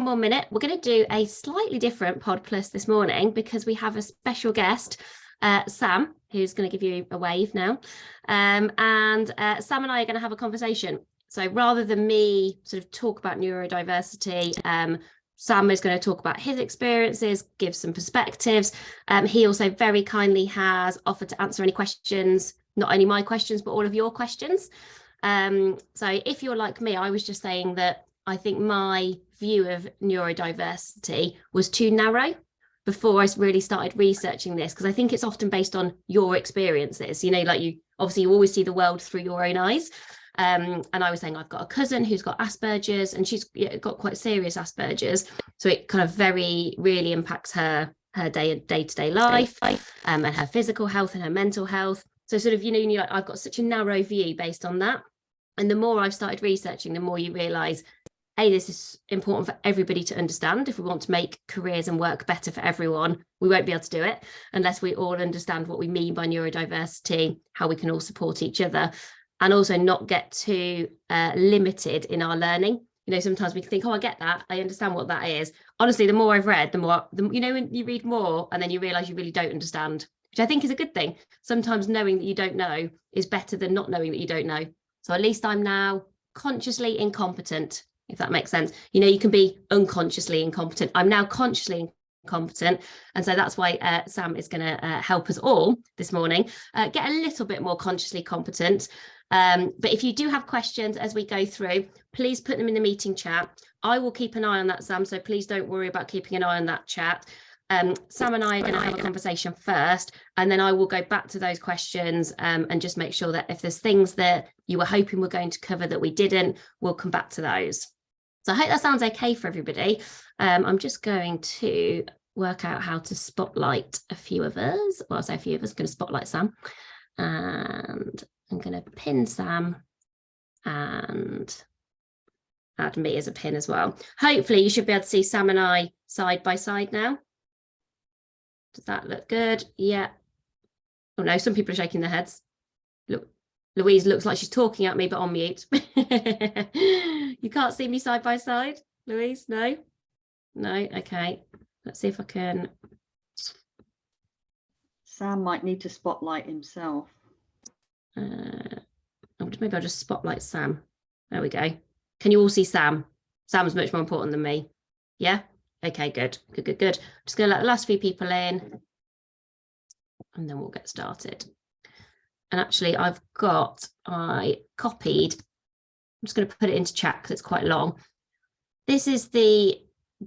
more minute. We're going to do a slightly different PodPlus this morning because we have a special guest, Sam, who's going to give you a wave now. And Sam and I are going to have a conversation. So rather than me sort of talk about neurodiversity, Sam is going to talk about his experiences, give some perspectives. He also very kindly has offered to answer any questions, not only my questions, but all of your questions. So if you're like me, I was just saying that I think my view of neurodiversity was too narrow before I really started researching this, because I think it's often based on your experiences. You know, like you always see the world through your own eyes. And I was saying I've got a cousin who's got Asperger's, and she's got quite serious Asperger's. So it kind of really impacts her day-to-day life, and her physical health and her mental health. So sort of, you're like, I've got such a narrow view based on that. And the more I've started researching, the more you realise, this is important for everybody to understand. If we want to make careers and work better for everyone, we won't be able to do it unless we all understand what we mean by neurodiversity, how we can all support each other, and also not get too limited in our learning. Sometimes we think, I get that, I understand what that is. Honestly, the more I've read, the more, when you read more and then you realise you really don't understand, which I think is a good thing. Sometimes knowing that you don't know is better than not knowing that you don't know. So at least I'm now consciously incompetent, if that makes sense. You can be unconsciously incompetent. I'm now consciously incompetent. And so that's why Sam is going to help us all this morning get a little bit more consciously competent. But if you do have questions as we go through, please put them in the meeting chat. I will keep an eye on that, Sam. So please don't worry about keeping an eye on that chat. Sam and I are going to have a conversation first, and then I will go back to those questions and just make sure that if there's things that you were hoping we're going to cover that we didn't, we'll come back to those. So I hope that sounds okay for everybody. I'm just going to work out how to spotlight a few of us. Well, I say a few of us, I'm going to spotlight Sam. And I'm going to pin Sam and add me as a pin as well. Hopefully you should be able to see Sam and I side by side now. Does that look good? Yeah. Oh no, some people are shaking their heads. Look, Louise looks like she's talking at me, but on mute. You can't see me side by side, Louise? No? No? Okay. Let's see if I can. Sam might need to spotlight himself. Maybe I'll just spotlight Sam. There we go. Can you all see Sam? Sam's much more important than me. Yeah? Okay, good. Just going to let the last few people in, and then we'll get started. And actually, I copied, I'm just going to put it into chat because it's quite long. This is the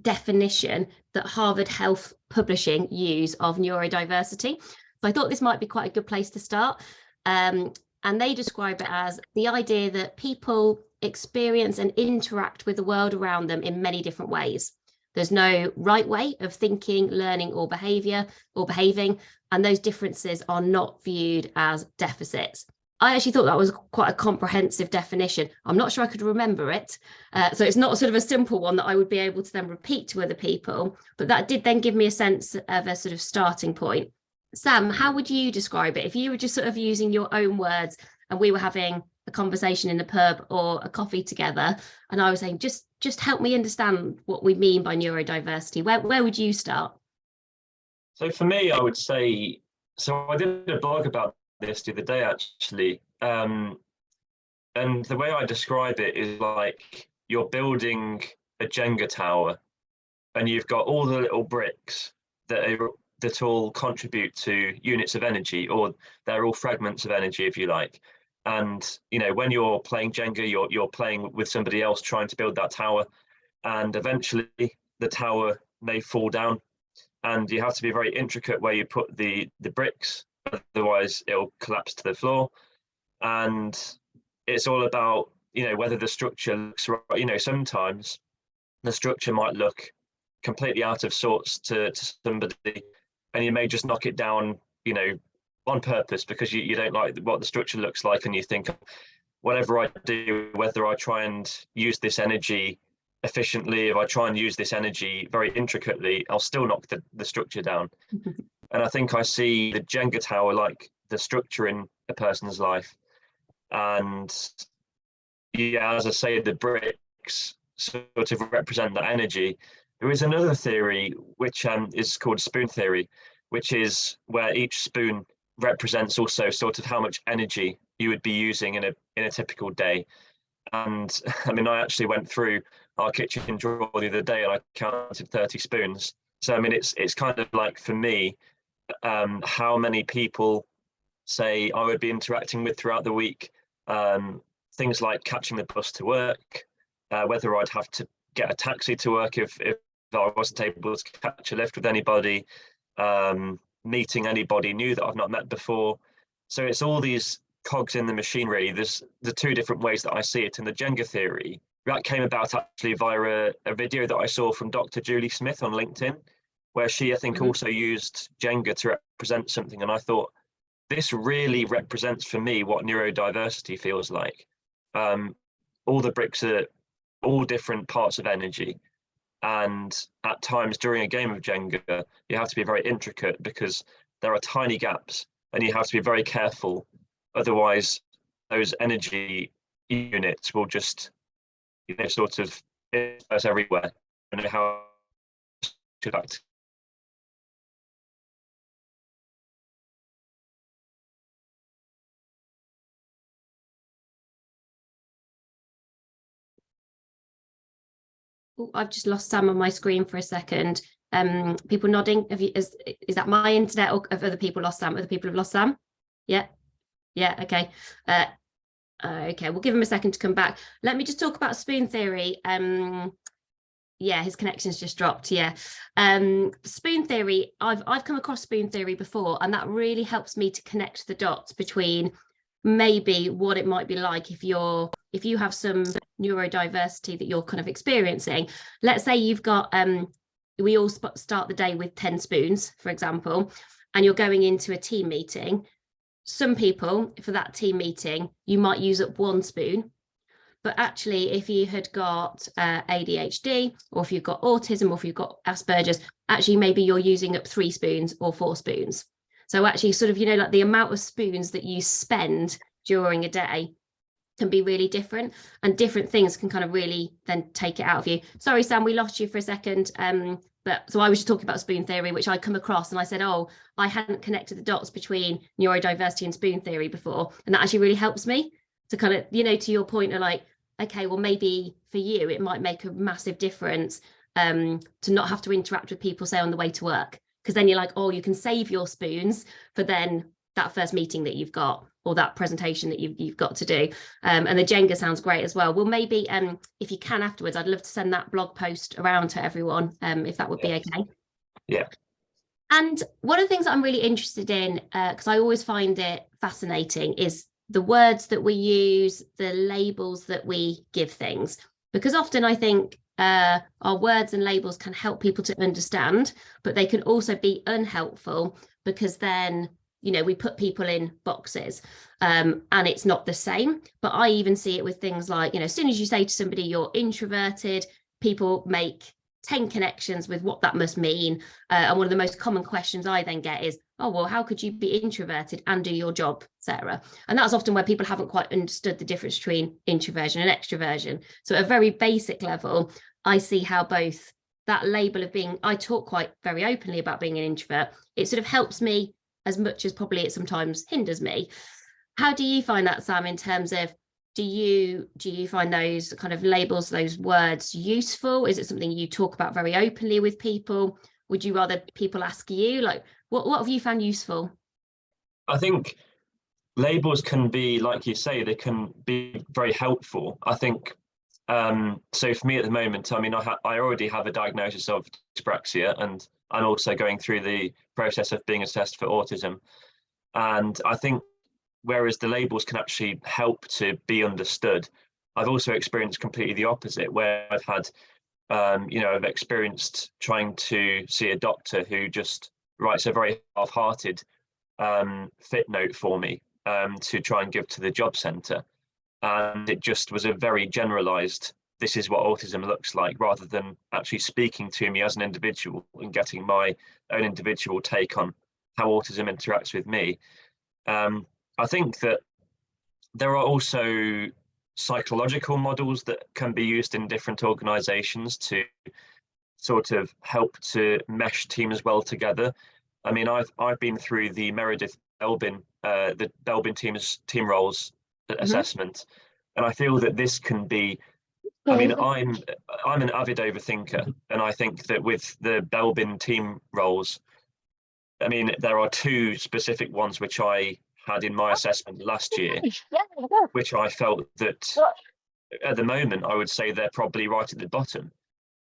definition that Harvard Health Publishing use of neurodiversity. So I thought this might be quite a good place to start. And they describe it as the idea that people experience and interact with the world around them in many different ways. There's no right way of thinking, learning, or behaving, and those differences are not viewed as deficits. I actually thought that was quite a comprehensive definition. I'm not sure I could remember it. So it's not sort of a simple one that I would be able to then repeat to other people, but that did then give me a sense of a sort of starting point. Sam, how would you describe it? If you were just sort of using your own words and we were having a conversation in the pub or a coffee together, and I was saying, just help me understand what we mean by neurodiversity. Where would you start? So for me, I would say, so I did a blog about this the other day, actually. And the way I describe it is like you're building a Jenga tower and you've got all the little bricks that all contribute to units of energy, or they're all fragments of energy, if you like. And when you're playing Jenga, you're playing with somebody else trying to build that tower, and eventually the tower may fall down, and you have to be very intricate where you put the bricks, otherwise it'll collapse to the floor. And it's all about whether the structure looks right. Sometimes the structure might look completely out of sorts to somebody, and you may just knock it down on purpose because you don't like what the structure looks like, and you think, whatever I do, whether I try and use this energy efficiently, if I try and use this energy very intricately, I'll still knock the structure down. And I think I see the Jenga tower like the structure in a person's life. And yeah, as I say, the bricks sort of represent that energy. There is another theory which is called spoon theory, which is where each spoon represents also sort of how much energy you would be using in a typical day. And I mean, I actually went through our kitchen drawer the other day and I counted 30 spoons. So I mean, it's kind of like, for me, how many people say I would be interacting with throughout the week. Things like catching the bus to work, whether I'd have to get a taxi to work if I wasn't able to catch a lift with anybody, meeting anybody new that I've not met before. So it's all these cogs in the machine, really. There's the two different ways that I see it. In the Jenga theory, that came about actually via a video that I saw from Dr. Julie Smith on LinkedIn, where she, I think, also used Jenga to represent something. And I thought, this really represents for me what neurodiversity feels like. All the bricks are all different parts of energy. And at times during a game of Jenga, you have to be very intricate because there are tiny gaps and you have to be very careful. Otherwise, those energy units will just, sort of disperse everywhere. I don't know how to act. Oh, I've just lost Sam on my screen for a second. People nodding. Is that my internet, or have other people lost Sam? Other people have lost Sam? Yeah. Yeah, okay. Okay, we'll give him a second to come back. Let me just talk about spoon theory. Yeah, his connection's just dropped. Yeah. Spoon theory, I've come across spoon theory before, and that really helps me to connect the dots between maybe what it might be like if you have some neurodiversity that you're kind of experiencing. Let's say you've got we all start the day with 10 spoons, for example, and you're going into a team meeting. Some people, for that team meeting, you might use up 1 spoon, but actually if you had got ADHD, or if you've got autism, or if you've got Asperger's, actually maybe you're using up 3 spoons or 4 spoons. So actually sort of, like the amount of spoons that you spend during a day can be really different, and different things can kind of really then take it out of you. Sorry, Sam, we lost you for a second. But so I was just talking about spoon theory, which I'd come across, and I said, oh, I hadn't connected the dots between neurodiversity and spoon theory before. And that actually really helps me to kind of, to your point of like, okay, well, maybe for you, it might make a massive difference to not have to interact with people, say, on the way to work. Because then you're like, oh, you can save your spoons for then that first meeting that you've got, or that presentation that you've got to do. And the Jenga sounds great as well. Well, maybe if you can afterwards, I'd love to send that blog post around to everyone, if that would be okay. Yeah. And one of the things that I'm really interested in, because I always find it fascinating, is the words that we use, the labels that we give things. Because often I think our words and labels can help people to understand, but they can also be unhelpful, because then we put people in boxes, and it's not the same. But I even see it with things like, as soon as you say to somebody you're introverted, people make 10 connections with what that must mean. And one of the most common questions I then get is, oh, well, how could you be introverted and do your job, Sarah? And that's often where people haven't quite understood the difference between introversion and extroversion. So at a very basic level, I see how both that label of being, I talk quite very openly about being an introvert. It sort of helps me as much as probably it sometimes hinders me. How do you find that, Sam, in terms of, do you find those kind of labels, those words useful? Is it something you talk about very openly with people? Would you rather people ask you, like, what have you found useful? I think labels can be, like you say, they can be very helpful. I think, so for me at the moment, I mean, I already have a diagnosis of dyspraxia, and I'm also going through the process of being assessed for autism. And I think whereas the labels can actually help to be understood, I've also experienced completely the opposite, where I've had, I've experienced trying to see a doctor who just writes a very half-hearted fit note for me to try and give to the job centre. And it just was a very generalised, this is what autism looks like, rather than actually speaking to me as an individual and getting my own individual take on how autism interacts with me. I think that there are also psychological models that can be used in different organizations to sort of help to mesh teams well together. I mean, I've been through the Meredith Belbin, the Belbin team roles assessment, and I feel that this can be. I mean, I'm an avid overthinker, and I think that with the Belbin team roles, I mean, there are two specific ones which I had in my assessment last year, which I felt that at the moment I would say they're probably right at the bottom,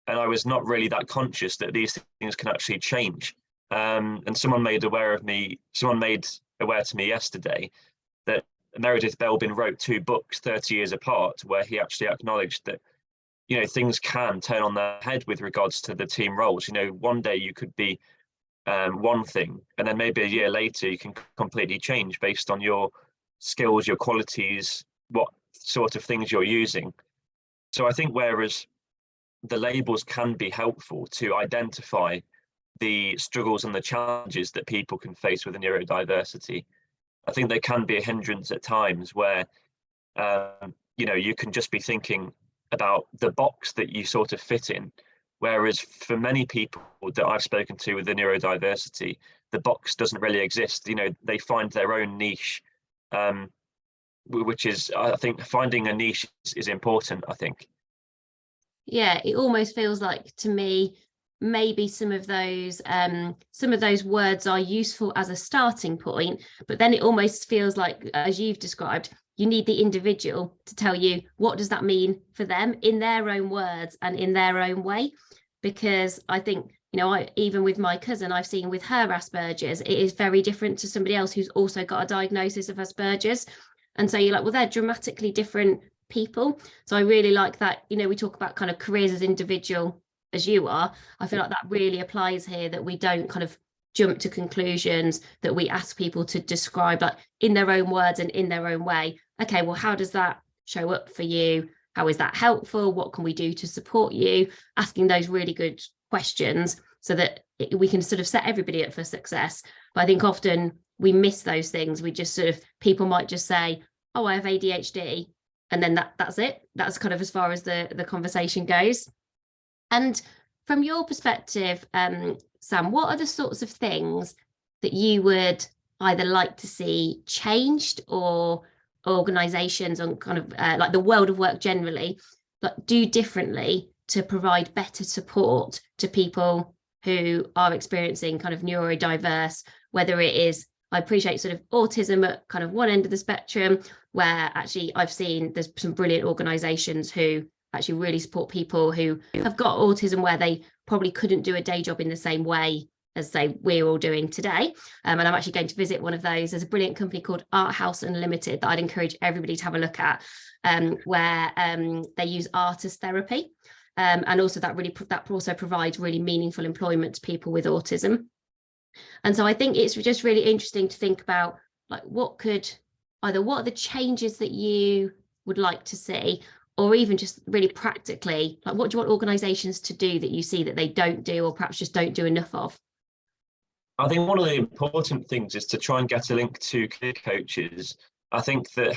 and I was not really that conscious that these things can actually change. And someone made aware to me yesterday that Meredith Belbin wrote 2 books 30 years apart, where he actually acknowledged that, you know, things can turn on their head with regards to the team roles. You know, one day you could be one thing, and then maybe a year later you can completely change based on your skills, your qualities, what sort of things you're using. So I think whereas the labels can be helpful to identify the struggles and the challenges that people can face with neurodiversity, I think they can be a hindrance at times where you know, you can just be thinking about the box that you sort of fit in. Whereas for many people that I've spoken to with the neurodiversity, the box doesn't really exist. You know, they find their own niche, which is, I think, finding a niche is important, I think. Yeah, it almost feels like to me, maybe some of those words are useful as a starting point, but then it almost feels like, as you've described, you need the individual to tell you what does that mean for them in their own words and in their own way. Because I think, you know, even with my cousin, I've seen with her Asperger's, it is very different to somebody else who's also got a diagnosis of Asperger's. And so you're like, well, they're dramatically different people. So I really like that, you know, we talk about kind of careers as individual as you are. I feel like that really applies here, that we don't kind of jump to conclusions, that we ask people to describe, like, in their own words and in their own way. Okay, well, how does that show up for you? How is that helpful? What can we do to support you? Asking those really good questions so that we can sort of set everybody up for success. But I think often we miss those things. We just sort of, people might just say, oh, I have ADHD. And then that's it. That's kind of as far as the conversation goes. And from your perspective, Sam, what are the sorts of things that you would either like to see changed, or organisations on kind of like the world of work generally, but do differently to provide better support to people who are experiencing kind of neurodiverse, whether it is, I appreciate sort of autism at kind of one end of the spectrum, where actually I've seen there's some brilliant organisations who actually really support people who have got autism, where they probably couldn't do a day job in the same way as, say, we're all doing today. And I'm actually going to visit one of those. There's a brilliant company called Art House Unlimited that I'd encourage everybody to have a look at, where they use art as therapy. And also that also provides really meaningful employment to people with autism. And so I think it's just really interesting to think about, like, what are the changes that you would like to see, or even just really practically, like, what do you want organisations to do that you see that they don't do, or perhaps just don't do enough of? I think one of the important things is to try and get a link to career coaches. I think that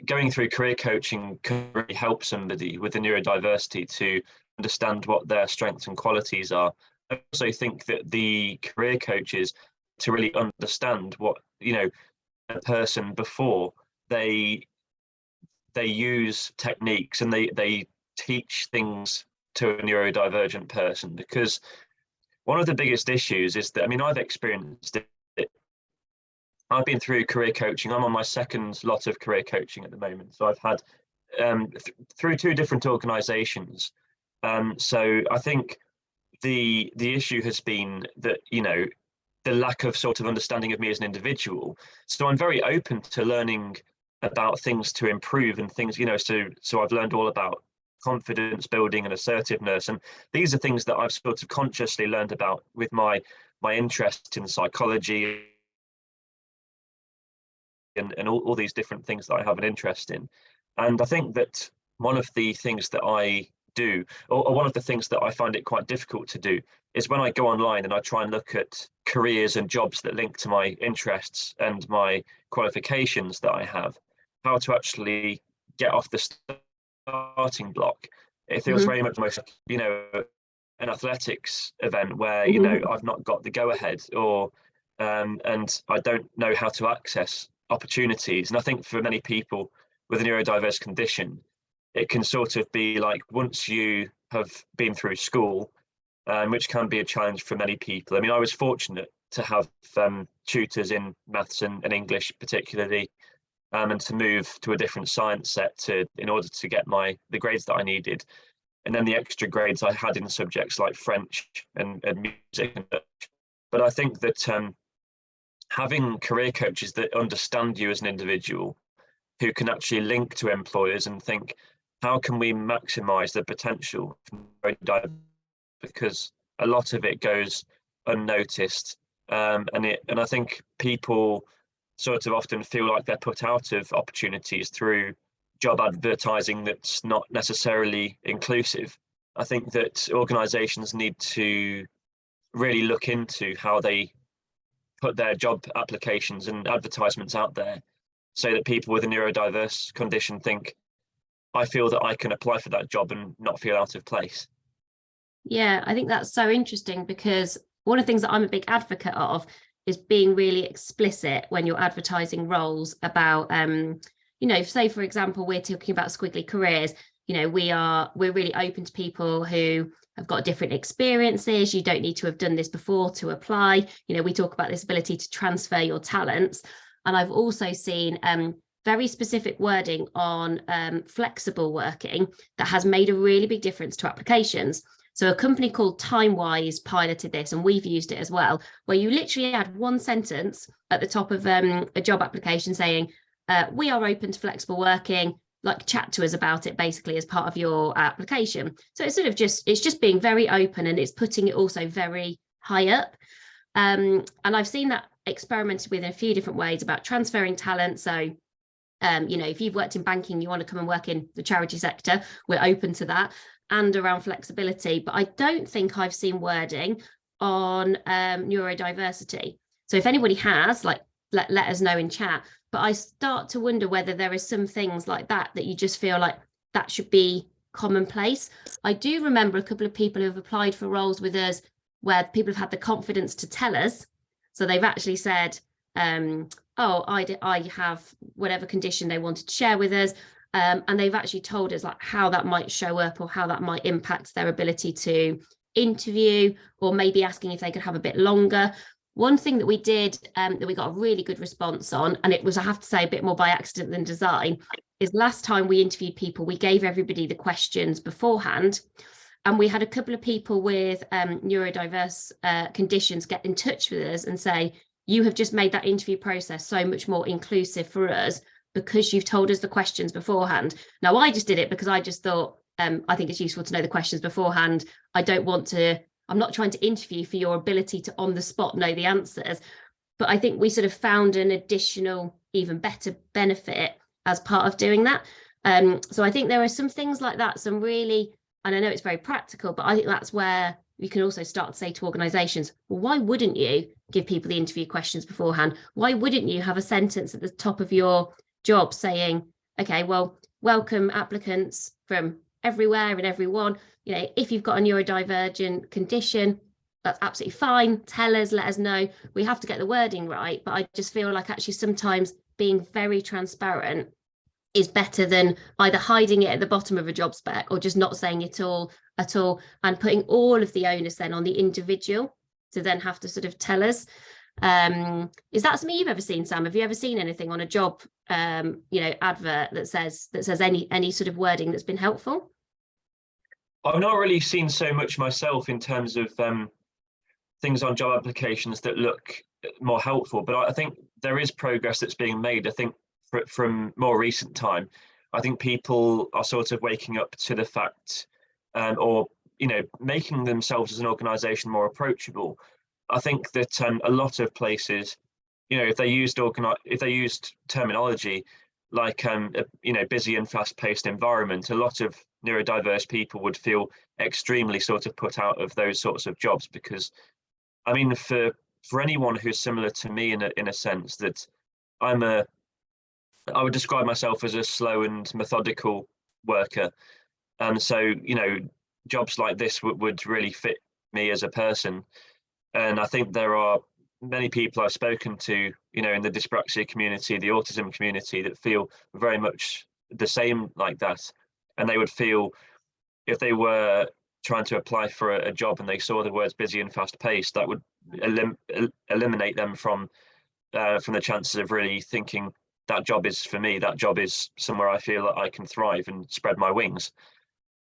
going through career coaching can really help somebody with the neurodiversity to understand what their strengths and qualities are. I also think that the career coaches to really understand what, you know, a person before they use techniques and they teach things to a neurodivergent person, because one of the biggest issues is that, I mean, I've experienced it. I've been through career coaching. I'm on my second lot of career coaching at the moment. So I've had through 2 different organizations. So I think the issue has been that, you know, the lack of sort of understanding of me as an individual. So I'm very open to learning about things to improve and things, you know, so I've learned all about confidence building and assertiveness, and these are things that I've sort of consciously learned about with my interest in psychology and all these different things that I have an interest in. And I think that one of the things that I do, or one of the things that I find it quite difficult to do, is when I go online and I try and look at careers and jobs that link to my interests and my qualifications that I have, how to actually get off the starting block. It feels very much like, you know, an athletics event where, you know, I've not got the go ahead, or and I don't know how to access opportunities. And I think for many people with a neurodiverse condition, it can sort of be like, once you have been through school, which can be a challenge for many people. I mean, I was fortunate to have tutors in maths and English particularly, and to move to a different science set in order to get the grades that I needed. And then the extra grades I had in subjects like French and music. But I think that having career coaches that understand you as an individual, who can actually link to employers and think, how can we maximize the potential? Because a lot of it goes unnoticed, and I think people sort of often feel like they're put out of opportunities through job advertising that's not necessarily inclusive. I think that organizations need to really look into how they put their job applications and advertisements out there, so that people with a neurodiverse condition think, I feel that I can apply for that job and not feel out of place. Yeah, I think that's so interesting, because one of the things that I'm a big advocate of is being really explicit when you're advertising roles about, you know, say, for example, we're talking about squiggly careers. You know, we're really open to people who have got different experiences. You don't need to have done this before to apply. You know, we talk about this ability to transfer your talents. And I've also seen very specific wording on flexible working that has made a really big difference to applications. So a company called TimeWise piloted this, and we've used it as well, where you literally add one sentence at the top of a job application saying, we are open to flexible working, like chat to us about it, basically, as part of your application. So it's sort of it's just being very open, and it's putting it also very high up. And I've seen that experimented with in a few different ways about transferring talent. So, you know, if you've worked in banking, you want to come and work in the charity sector, we're open to that, and around flexibility. But I don't think I've seen wording on neurodiversity. So if anybody has, like, let us know in chat. But I start to wonder whether there are some things like that you just feel like that should be commonplace. I do remember a couple of people who have applied for roles with us where people have had the confidence to tell us. So they've actually said, oh, I have whatever condition they wanted to share with us. And they've actually told us like how that might show up, or how that might impact their ability to interview, or maybe asking if they could have a bit longer. One thing that we did that we got a really good response on, and it was, I have to say, a bit more by accident than design, is last time we interviewed people, we gave everybody the questions beforehand. And we had a couple of people with neurodiverse conditions get in touch with us and say, you have just made that interview process so much more inclusive for us because you've told us the questions beforehand. Now, I just did it because I just thought, I think it's useful to know the questions beforehand. I'm not trying to interview for your ability to on the spot know the answers. But I think we sort of found an additional, even better benefit as part of doing that. So I think there are some things like that, some really, and I know it's very practical, but I think that's where you can also start to say to organisations, well, why wouldn't you give people the interview questions beforehand? Why wouldn't you have a sentence at the top of your job saying, okay, well, welcome applicants from everywhere and everyone. You know, if you've got a neurodivergent condition, that's absolutely fine. Tell us, let us know. We have to get the wording right. But I just feel like actually sometimes being very transparent is better than either hiding it at the bottom of a job spec or just not saying it all at all, and putting all of the onus then on the individual to then have to sort of tell us. Is that something you've ever seen, Sam? Have you ever seen anything on a job advert that says any sort of wording that's been helpful? I've not really seen so much myself in terms of things on job applications that look more helpful, but I think there is progress that's being made. I think from more recent time, I think people are sort of waking up to the fact, or making themselves as an organisation more approachable. I think that a lot of places, if they used terminology like busy and fast-paced environment, a lot of neurodiverse people would feel extremely sort of put out of those sorts of jobs, because I mean, for anyone who's similar to me in a sense, that I'm a I would describe myself as a slow and methodical worker. And so, you know, jobs like this would really fit me as a person. And I think there are many people I've spoken to, you know, in the dyspraxia community, the autism community, that feel very much the same like that. And they would feel, if they were trying to apply for a job and they saw the words busy and fast paced, that would eliminate them from the chances of really thinking that job is for me, that job is somewhere I feel that I can thrive and spread my wings.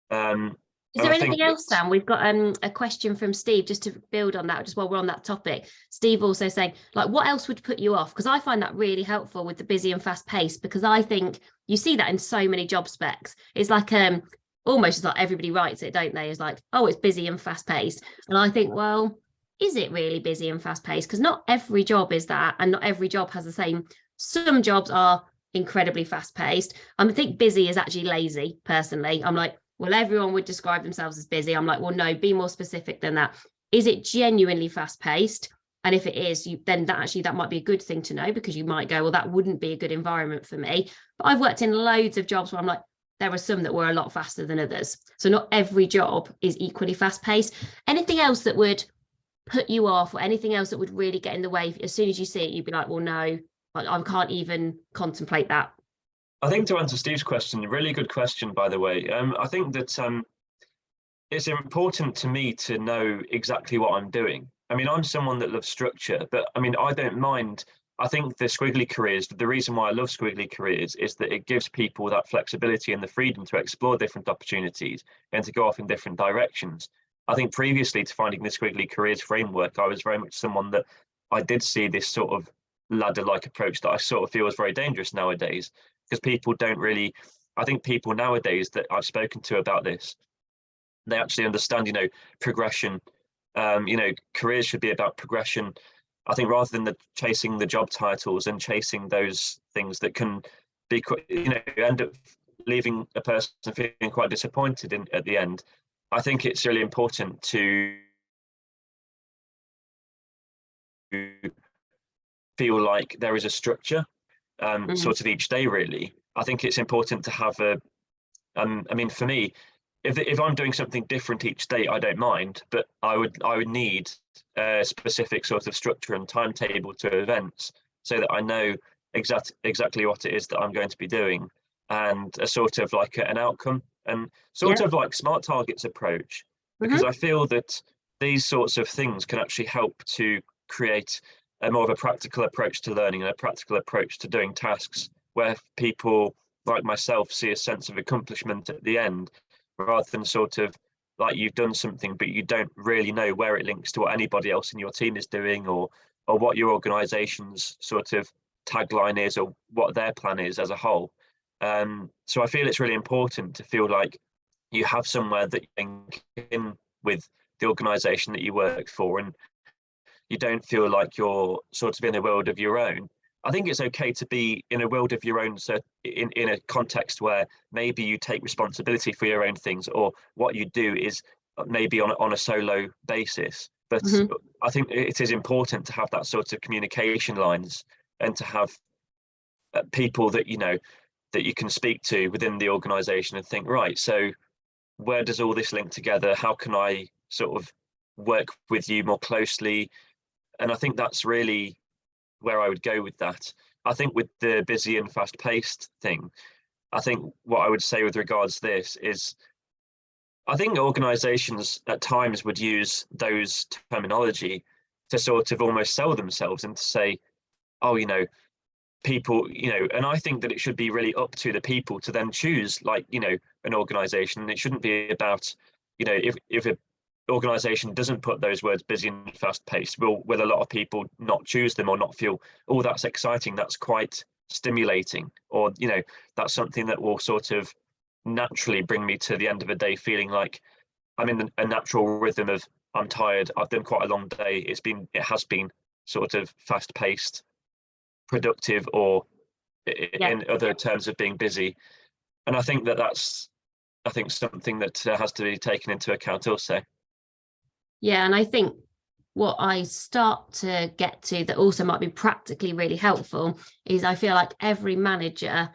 Is there anything else, Sam? We've got a question from Steve, just to build on that, just while we're on that topic. Steve also saying, like, what else would put you off? Because I find that really helpful with the busy and fast paced, because I think you see that in so many job specs. It's like almost like everybody writes it, don't they? It's like, oh, it's busy and fast paced. And I think, well, is it really busy and fast paced? Because not every job is that, and not every job has the same. Some jobs are incredibly fast paced. I think busy is actually lazy, personally. I'm like, well, everyone would describe themselves as busy. I'm like, well, no, be more specific than that. Is it genuinely fast paced? And if it is, then that might be a good thing to know, because you might go, well, that wouldn't be a good environment for me. But I've worked in loads of jobs where I'm like, there were some that were a lot faster than others. So not every job is equally fast paced. Anything else that would put you off, or anything else that would really get in the way? As soon as you see it, you'd be like, well, no, I can't even contemplate that. I think, to answer Steve's question, really good question, by the way. I think that it's important to me to know exactly what I'm doing. I mean, I'm someone that loves structure, but I mean, I don't mind. I think the squiggly careers, the reason why I love squiggly careers is that it gives people that flexibility and the freedom to explore different opportunities and to go off in different directions. I think previously to finding the squiggly careers framework, I was very much someone that I did see this sort of ladder-like approach that I sort of feel is very dangerous nowadays, because people don't really, I think people nowadays that I've spoken to about this, they actually understand, you know, progression. You know, careers should be about progression. I think rather than chasing the job titles and chasing those things that can be, you know, end up leaving a person feeling quite disappointed at the end. I think it's really important to feel like there is a structure sort of each day, really. I think it's important to have I mean, for me, if I'm doing something different each day, I don't mind, but I would need a specific sort of structure and timetable to events, so that I know exactly what it is that I'm going to be doing, and a sort of like an outcome, and sort of like SMART targets approach, because I feel that these sorts of things can actually help to create a more of a practical approach to learning and a practical approach to doing tasks, where people like myself see a sense of accomplishment at the end, rather than sort of like you've done something but you don't really know where it links to what anybody else in your team is doing, or what your organization's sort of tagline is, or what their plan is as a whole. So I feel it's really important to feel like you have somewhere that you link in with the organization that you work for, and you don't feel like you're sort of in a world of your own. I think it's okay to be in a world of your own, so in a context where maybe you take responsibility for your own things, or what you do is maybe on a solo basis. But I think it is important to have that sort of communication lines, and to have people that you know that you can speak to within the organization and think, right, so where does all this link together? How can I sort of work with you more closely? And I think that's really where I would go with that. I think with the busy and fast paced thing, I think what I would say with regards to this is, I think organizations at times would use those terminology to sort of almost sell themselves, and to say, oh, you know, people, you know, and I think that it should be really up to the people to then choose, like, you know, an organization. It shouldn't be about, you know, if a organization doesn't put those words busy and fast paced, will a lot of people not choose them, or not feel, oh, that's exciting, that's quite stimulating, or, you know, that's something that will sort of naturally bring me to the end of a day feeling like I'm in a natural rhythm of, I'm tired, I've done quite a long day, it has been sort of fast paced, productive, or in other terms of being busy. And I think that's something that has to be taken into account also. Yeah, and I think what I start to get to that also might be practically really helpful is I feel like every manager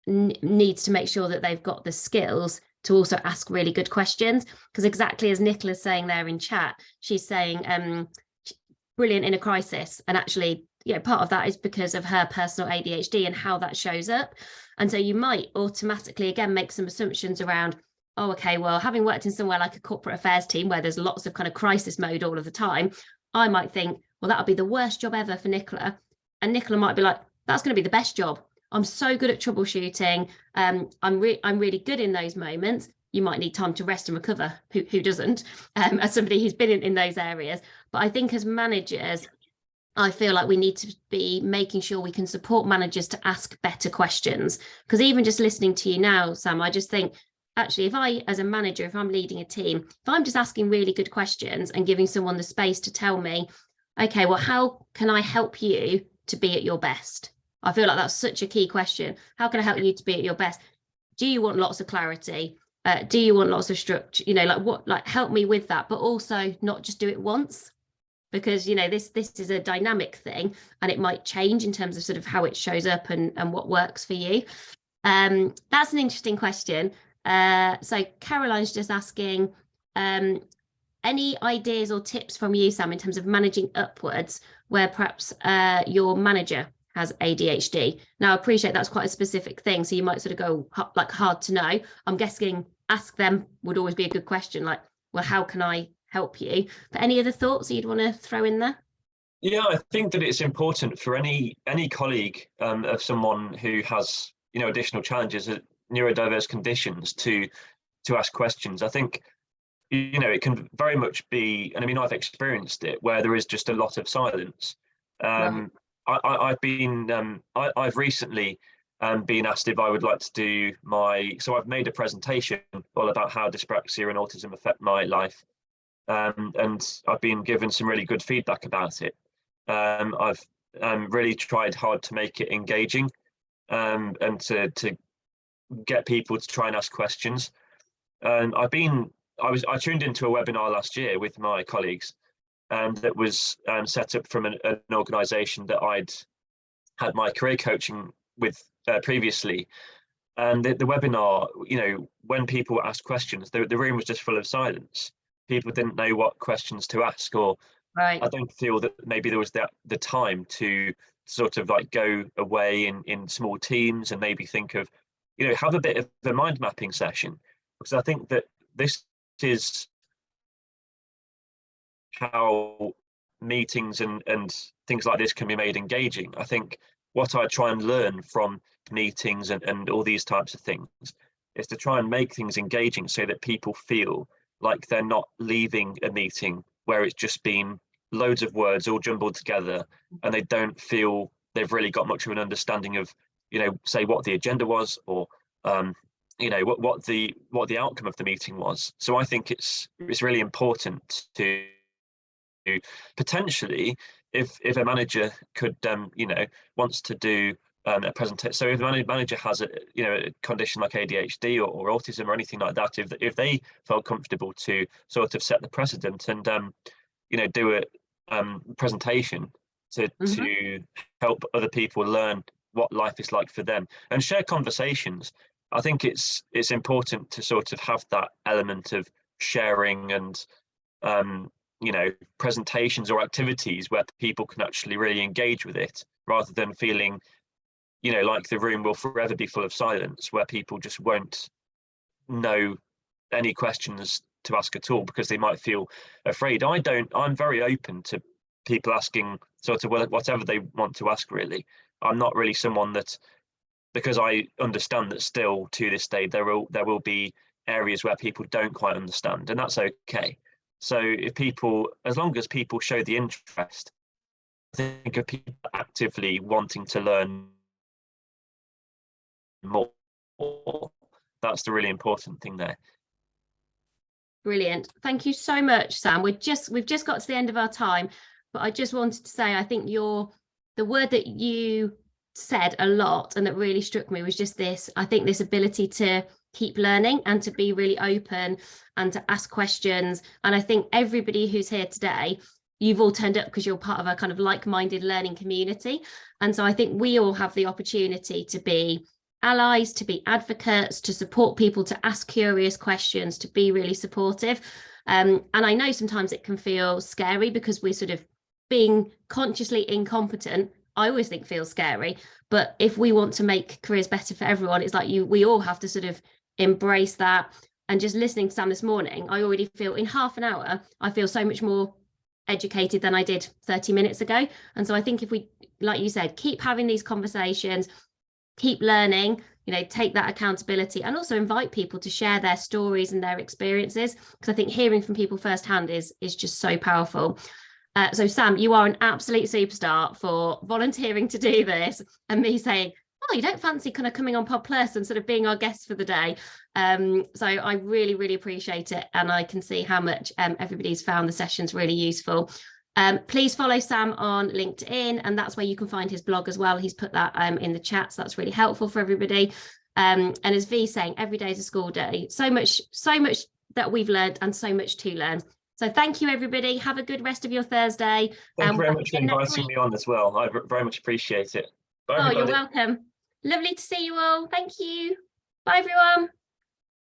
needs to make sure that they've got the skills to also ask really good questions, because exactly as Nicola's saying there in chat, she's saying brilliant in a crisis, and actually part of that is because of her personal ADHD and how that shows up. And so you might automatically again make some assumptions around, oh, okay, well, having worked in somewhere like a corporate affairs team where there's lots of kind of crisis mode all of the time, I might think, well, that'll be the worst job ever for Nicola. And Nicola might be like, that's going to be the best job. I'm so good at troubleshooting. I'm really good in those moments. You might need time to rest and recover. Who doesn't? As somebody who's been in those areas. But I think as managers, I feel like we need to be making sure we can support managers to ask better questions. Because even just listening to you now, Sam, I just think, actually, if I, as a manager, if I'm leading a team, if I'm just asking really good questions and giving someone the space to tell me, okay, well, how can I help you to be at your best? I feel like that's such a key question. How can I help you to be at your best? Do you want lots of clarity? Do you want lots of structure? Help me with that, but also not just do it once. Because this is a dynamic thing, and it might change in terms of sort of how it shows up and what works for you. That's an interesting question. So Caroline's just asking, any ideas or tips from you, Sam, in terms of managing upwards where perhaps your manager has ADHD? Now, I appreciate that's quite a specific thing, so you might sort of go like hard to know. I'm guessing ask them would always be a good question, like, well, how can I help you? But any other thoughts you'd want to throw in there? Yeah, I think that it's important for any colleague of someone who has additional challenges, neurodiverse conditions, to ask questions. I think it can very much be, and I mean I've experienced it, where there is just a lot of silence. Right. I've recently been asked if I would like to do so I've made a presentation all about how dyspraxia and autism affect my life. And I've been given some really good feedback about it. I've really tried hard to make it engaging and to get people to try and ask questions. And I tuned into a webinar last year with my colleagues, that was set up from an organisation that I'd had my career coaching with previously. And the webinar, when people asked questions, the room was just full of silence. People didn't know what questions to ask, or Right. I don't feel that maybe there was the time to sort of like go away in small teams and maybe think of, have a bit of a mind mapping session, because I think that this is how meetings and things like this can be made engaging. I think what I try and learn from meetings and all these types of things is to try and make things engaging so that people feel like they're not leaving a meeting where it's just been loads of words all jumbled together, and they don't feel they've really got much of an understanding of, say what the agenda was, or what the outcome of the meeting was. So I think it's really important to potentially, if a manager could wants to do a presentation. So if a manager has a condition like ADHD or autism or anything like that, if they felt comfortable to sort of set the precedent and do a presentation to help other people learn what life is like for them and share conversations. I think it's important to sort of have that element of sharing and presentations or activities where people can actually really engage with it, rather than feeling like the room will forever be full of silence, where people just won't know any questions to ask at all because they might feel afraid. I'm very open to people asking sort of whatever they want to ask, really. I'm not really someone that, because I understand that still to this day there will be areas where people don't quite understand, and that's okay. So as long as people show the interest, I think of people actively wanting to learn more, that's the really important thing there. Brilliant. Thank you so much, Sam. We've just got to the end of our time, but I just wanted to say, I think the word that you said a lot and that really struck me was just this, I think this ability to keep learning and to be really open and to ask questions. And I think everybody who's here today, you've all turned up because you're part of a kind of like-minded learning community. And so I think we all have the opportunity to be allies, to be advocates, to support people, to ask curious questions, to be really supportive. And I know sometimes it can feel scary because we're sort of being consciously incompetent. I always think feels scary, but if we want to make careers better for everyone, it's like we all have to sort of embrace that. And just listening to Sam this morning, I already feel in half an hour, I feel so much more educated than I did 30 minutes ago. And so I think if we, like you said, keep having these conversations, keep learning, take that accountability, and also invite people to share their stories and their experiences, because I think hearing from people firsthand is just so powerful. So Sam, you are an absolute superstar for volunteering to do this and me saying, oh, you don't fancy kind of coming on PodPlus and sort of being our guest for the day. So I really, really appreciate it. And I can see how much everybody's found the sessions really useful. Please follow Sam on LinkedIn, and that's where you can find his blog as well. He's put that in the chat, so that's really helpful for everybody. And as V saying, every day is a school day. So much that we've learned and so much to learn. So thank you, everybody. Have a good rest of your Thursday. Thank you very much for inviting me on as well. I very much appreciate it. Bye, everybody. You're welcome. Lovely to see you all. Thank you. Bye, everyone.